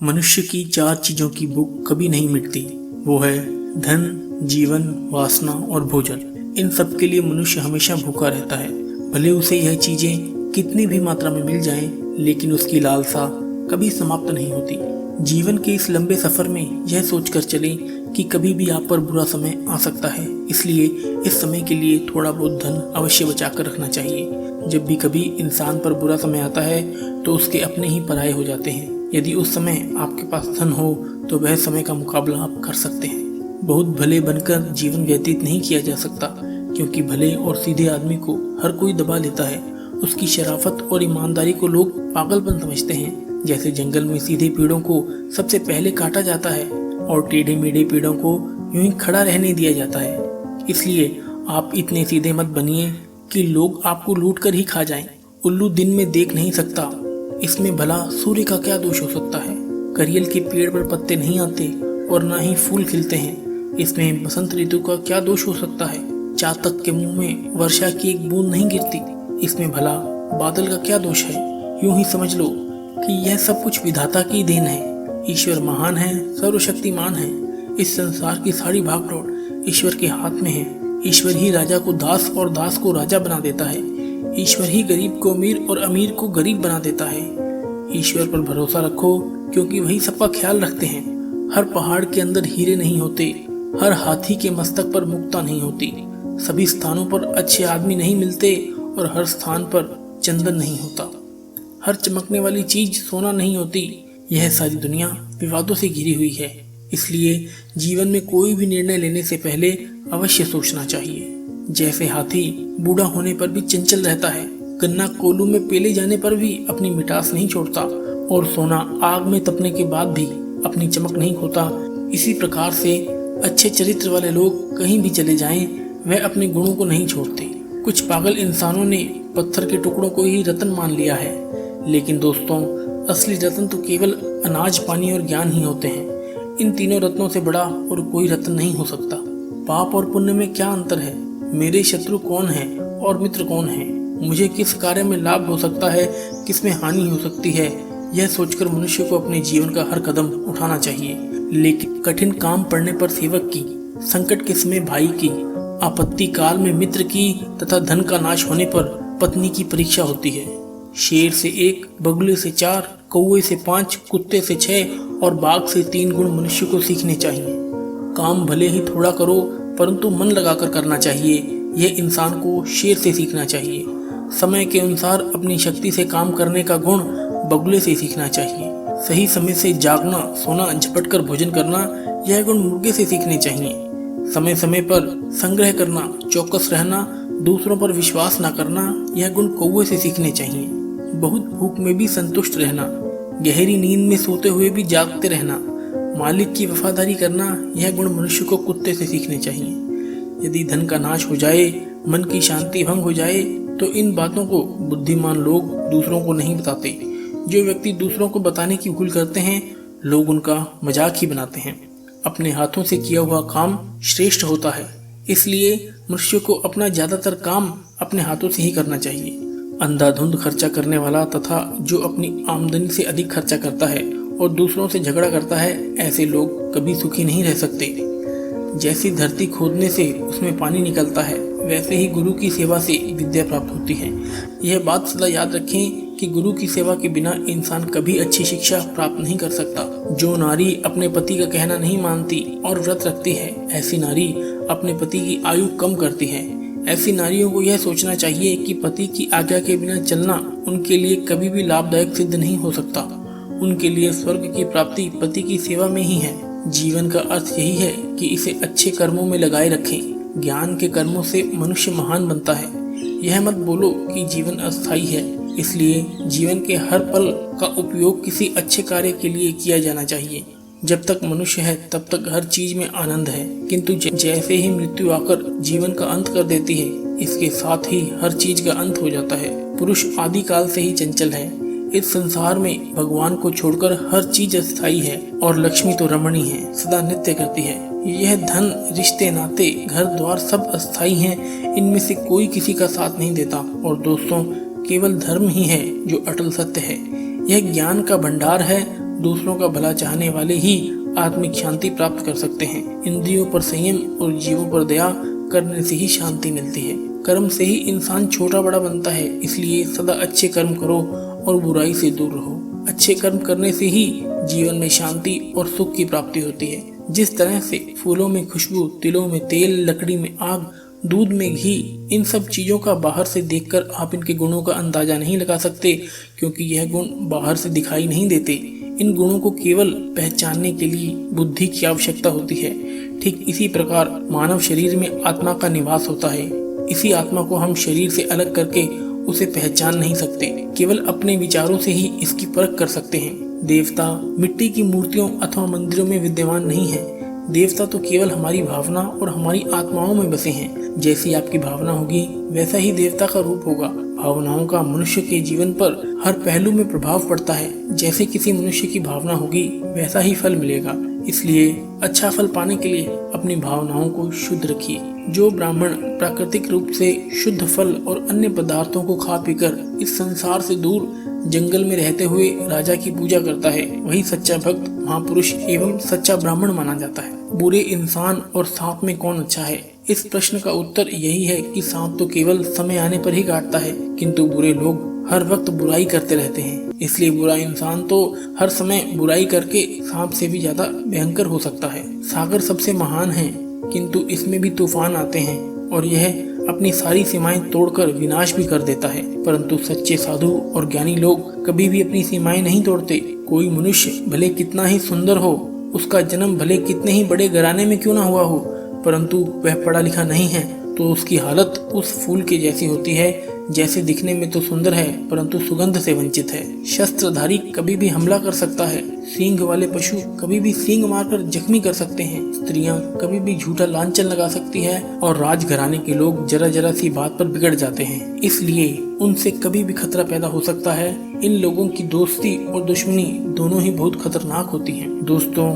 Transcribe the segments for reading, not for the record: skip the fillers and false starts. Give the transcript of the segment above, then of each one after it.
मनुष्य की 4 चीजों की भूख कभी नहीं मिटती। वो है धन, जीवन, वासना और भोजन। इन सब के लिए मनुष्य हमेशा भूखा रहता है। भले उसे यह चीजें कितनी भी मात्रा में मिल जाएं, लेकिन उसकी लालसा कभी समाप्त नहीं होती। जीवन के इस लंबे सफर में यह सोचकर चलें कि कभी भी आप पर बुरा समय आ सकता है, इसलिए इस समय के लिए थोड़ा बहुत धन अवश्य बचा कर रखना चाहिए। जब भी कभी इंसान पर बुरा समय आता है तो उसके अपने ही पराये हो जाते हैं। यदि उस समय आपके पास धन हो तो वह समय का मुकाबला आप कर सकते हैं। बहुत भले बनकर जीवन व्यतीत नहीं किया जा सकता, क्योंकि भले और सीधे आदमी को हर कोई दबा लेता है। उसकी शराफत और ईमानदारी को लोग पागलपन समझते हैं। जैसे जंगल में सीधे पेड़ों को सबसे पहले काटा जाता है और टेढ़े मेढ़े पेड़ों को यूं ही खड़ा रहने दिया जाता है। इसलिए आप इतने सीधे मत बनिए कि लोग आपको लूट कर ही खा जाएं। उल्लू दिन में देख नहीं सकता, इसमें भला सूर्य का क्या दोष हो सकता है। करियल के पेड़ पर पत्ते नहीं आते और ना ही फूल खिलते हैं, इसमें बसंत ऋतु का क्या दोष हो सकता है। चातक के मुंह में वर्षा की एक बूंद नहीं गिरती, इसमें भला बादल का क्या दोष है। यूं ही समझ लो कि यह सब कुछ विधाता की देन है। ईश्वर महान है, सर्वशक्तिमान है। इस संसार की सारी भागदौड़ ईश्वर के हाथ में है। ईश्वर ही राजा को दास और दास को राजा बना देता है। ईश्वर ही गरीब को अमीर और अमीर को गरीब बना देता है। ईश्वर पर भरोसा रखो, क्योंकि वही सबका ख्याल रखते हैं। हर पहाड़ के अंदर हीरे नहीं होते, हर हाथी के मस्तक पर मुक्ता नहीं होती, सभी स्थानों पर अच्छे आदमी नहीं मिलते और हर स्थान पर चंदन नहीं होता। हर चमकने वाली चीज सोना नहीं होती। यह सारी दुनिया विवादों से घिरी हुई है। इसलिए जीवन में कोई भी निर्णय लेने से पहले अवश्य सोचना चाहिए। जैसे हाथी बूढ़ा होने पर भी चंचल रहता है, गन्ना कोल्हू में पेले जाने पर भी अपनी मिठास नहीं छोड़ता, और सोना आग में तपने के बाद भी अपनी चमक नहीं खोता। इसी प्रकार से अच्छे चरित्र वाले लोग कहीं भी चले जाएं, वह अपने गुणों को नहीं छोड़ते। कुछ पागल इंसानों ने पत्थर के टुकड़ों को ही रत्न मान लिया है, लेकिन दोस्तों, असली रत्न तो केवल अनाज, पानी और ज्ञान ही होते हैं। इन तीनों रत्नों से बड़ा और कोई रत्न नहीं हो सकता। पाप और पुण्य में क्या अंतर है? मेरे शत्रु कौन है और मित्र कौन है? मुझे किस कार्य में लाभ हो सकता है, किसमें हानि हो सकती है, यह सोचकर मनुष्य को अपने जीवन का हर कदम उठाना चाहिए। लेकिन कठिन काम पड़ने पर सेवक की, संकट के समय भाई की, आपत्ति काल में मित्र की तथा धन का नाश होने पर पत्नी की परीक्षा होती है। शेर से 1, बगुले से 4, कौवे से 5, कुत्ते से 6 और बाघ से 3 गुण मनुष्य को सीखने चाहिए। काम भले ही थोड़ा करो, परंतु मन लगाकर करना चाहिए। यह इंसान को शेर से सीखना चाहिए। समय के अनुसार अपनी शक्ति से काम करने का गुण बगुले से सीखना चाहिए। सही समय से जागना, सोना, झपटकर भोजन करना, यह गुण मुर्गे से सीखने चाहिए। समय समय पर संग्रह करना, चौकस रहना, दूसरों पर विश्वास न करना, यह गुण कौवे से सीखने चाहिए। बहुत भूख में भी संतुष्ट रहना, गहरी नींद में सोते हुए भी जागते रहना, मालिक की वफादारी करना, यह गुण मनुष्य को कुत्ते से सीखने चाहिए। यदि धन का नाश हो जाए, मन की शांति भंग हो जाए, तो इन बातों को बुद्धिमान लोग दूसरों को नहीं बताते। जो व्यक्ति दूसरों को बताने की भूल करते हैं, लोग उनका मजाक ही बनाते हैं। अपने हाथों से किया हुआ काम श्रेष्ठ होता है, इसलिए मनुष्य को अपना ज्यादातर काम अपने हाथों से ही करना चाहिए। अंधाधुंध खर्चा करने वाला तथा जो अपनी आमदनी से अधिक खर्चा करता है और दूसरों से झगड़ा करता है, ऐसे लोग कभी सुखी नहीं रह सकते। जैसी धरती खोदने से उसमें पानी निकलता है, वैसे ही गुरु की सेवा से विद्या प्राप्त होती है। यह बात सदा याद रखें कि गुरु की सेवा के बिना इंसान कभी अच्छी शिक्षा प्राप्त नहीं कर सकता। जो नारी अपने पति का कहना नहीं मानती और व्रत रखती है, ऐसी नारी अपने पति की आयु कम करती है। ऐसी नारियों को यह सोचना चाहिए कि पति की आज्ञा के बिना चलना उनके लिए कभी भी लाभदायक सिद्ध नहीं हो सकता। उनके लिए स्वर्ग की प्राप्ति पति की सेवा में ही है। जीवन का अर्थ यही है कि इसे अच्छे कर्मों में लगाए रखें। ज्ञान के कर्मों से मनुष्य महान बनता है। यह मत बोलो कि जीवन अस्थायी है, इसलिए जीवन के हर पल का उपयोग किसी अच्छे कार्य के लिए किया जाना चाहिए। जब तक मनुष्य है तब तक हर चीज में आनंद है, किंतु जैसे ही मृत्यु आकर जीवन का अंत कर देती है, इसके साथ ही हर चीज का अंत हो जाता है। पुरुष आदिकाल से ही चंचल है। इस संसार में भगवान को छोड़कर हर चीज अस्थायी है और लक्ष्मी तो रमणी है, सदा नृत्य करती है। यह धन, रिश्ते, नाते, घर द्वार सब अस्थायी हैं, इनमें से कोई किसी का साथ नहीं देता। और दोस्तों, केवल धर्म ही है जो अटल सत्य है। यह ज्ञान का भंडार है, दूसरों का भला चाहने वाले ही आत्मिक शांति प्राप्त कर सकते हैं। इंद्रियों पर संयम और जीवों पर दया करने से ही शांति मिलती है। कर्म से ही इंसान छोटा बड़ा बनता है, इसलिए सदा अच्छे कर्म करो और बुराई से दूर रहो। अच्छे कर्म करने से ही जीवन में शांति और सुख की प्राप्ति होती है। जिस तरह से फूलों में खुशबू, तिलों में तेल, लकड़ी में आग, दूध में घी, इन सब चीज़ों का बाहर से देखकर आप इनके गुणों का अंदाजा नहीं लगा सकते, क्योंकि यह गुण बाहर से दिखाई नहीं देते। इन गुणों को केवल पहचानने के लिए बुद्धि की आवश्यकता होती है। ठीक इसी प्रकार मानव शरीर में आत्मा का निवास होता है। इसी आत्मा को हम शरीर से अलग करके उसे पहचान नहीं सकते, केवल अपने विचारों से ही इसकी परख कर सकते हैं। देवता मिट्टी की मूर्तियों अथवा मंदिरों में विद्यमान नहीं है। देवता तो केवल हमारी भावना और हमारी आत्माओं में बसे हैं। जैसी आपकी भावना होगी वैसा ही देवता का रूप होगा। भावनाओं का मनुष्य के जीवन पर हर पहलू में प्रभाव पड़ता है। जैसे किसी मनुष्य की भावना होगी वैसा ही फल मिलेगा। इसलिए अच्छा फल पाने के लिए अपनी भावनाओं को शुद्ध रखिए। जो ब्राह्मण प्राकृतिक रूप से शुद्ध फल और अन्य पदार्थों को खा पीकर इस संसार से दूर जंगल में रहते हुए राजा की पूजा करता है, वही सच्चा भक्त, महापुरुष एवं सच्चा ब्राह्मण माना जाता है। बुरे इंसान और सांप में कौन अच्छा है? इस प्रश्न का उत्तर यही है कि सांप तो केवल समय आने पर ही काटता है, किंतु बुरे लोग हर वक्त बुराई करते रहते हैं। इसलिए बुरा इंसान तो हर समय बुराई करके सांप से भी ज्यादा भयंकर हो सकता है। सागर सबसे महान है, किंतु इसमें भी तूफान आते हैं और यह अपनी सारी सीमाएं तोड़कर विनाश भी कर देता है। परंतु सच्चे साधु और ज्ञानी लोग कभी भी अपनी सीमाएं नहीं तोड़ते। कोई मनुष्य भले कितना ही सुंदर हो, उसका जन्म भले कितने ही बड़े घराने में क्यों ना हुआ हो, परंतु वह पढ़ा लिखा नहीं है तो उसकी हालत उस फूल के जैसी होती है, जैसे दिखने में तो सुंदर है परंतु सुगंध से वंचित है। शस्त्रधारी कभी भी हमला कर सकता है। सींग वाले पशु कभी भी सींग मारकर जख्मी कर सकते हैं। स्त्रियां कभी भी झूठा लांछन लगा सकती है और राजघराने के लोग जरा जरा सी बात पर बिगड़ जाते हैं। इसलिए उनसे कभी भी खतरा पैदा हो सकता है। इन लोगों की दोस्ती और दुश्मनी दोनों ही बहुत खतरनाक होती है। दोस्तों,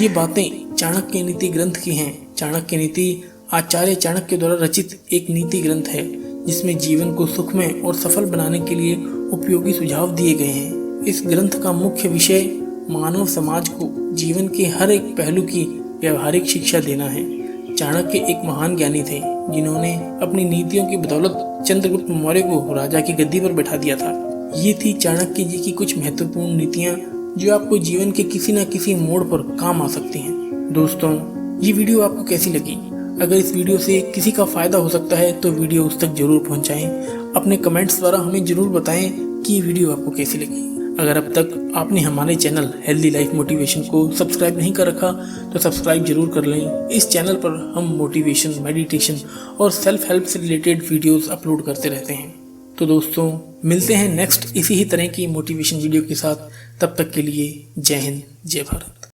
ये बातें चाणक्य नीति ग्रंथ की हैं। चाणक्य नीति आचार्य चाणक्य द्वारा रचित एक नीति ग्रंथ है, जिसमें जीवन को सुखमय और सफल बनाने के लिए उपयोगी सुझाव दिए गए हैं। इस ग्रंथ का मुख्य विषय मानव समाज को जीवन के हर एक पहलू की व्यवहारिक शिक्षा देना है। चाणक्य एक महान ज्ञानी थे, जिन्होंने अपनी नीतियों की बदौलत चंद्रगुप्त मौर्य को राजा की गद्दी पर बैठा दिया था। ये थी चाणक्य जी की कुछ महत्वपूर्ण नीतियाँ, जो आपको जीवन के किसी न किसी मोड़ पर काम आ सकती हैं। दोस्तों, ये वीडियो आपको कैसी लगी? अगर इस वीडियो से किसी का फायदा हो सकता है तो वीडियो उस तक जरूर पहुंचाएं। अपने कमेंट्स द्वारा हमें जरूर बताएं कि ये वीडियो आपको कैसी लगी। अगर अब तक आपने हमारे चैनल हेल्दी लाइफ मोटिवेशन को सब्सक्राइब नहीं कर रखा तो सब्सक्राइब जरूर कर लें। इस चैनल पर हम मोटिवेशन, मेडिटेशन और सेल्फ हेल्प से रिलेटेड वीडियोस अपलोड करते रहते हैं। तो दोस्तों, मिलते हैं नेक्स्ट इसी ही तरह की मोटिवेशन वीडियो के साथ। तब तक के लिए जय हिंद, जय भारत।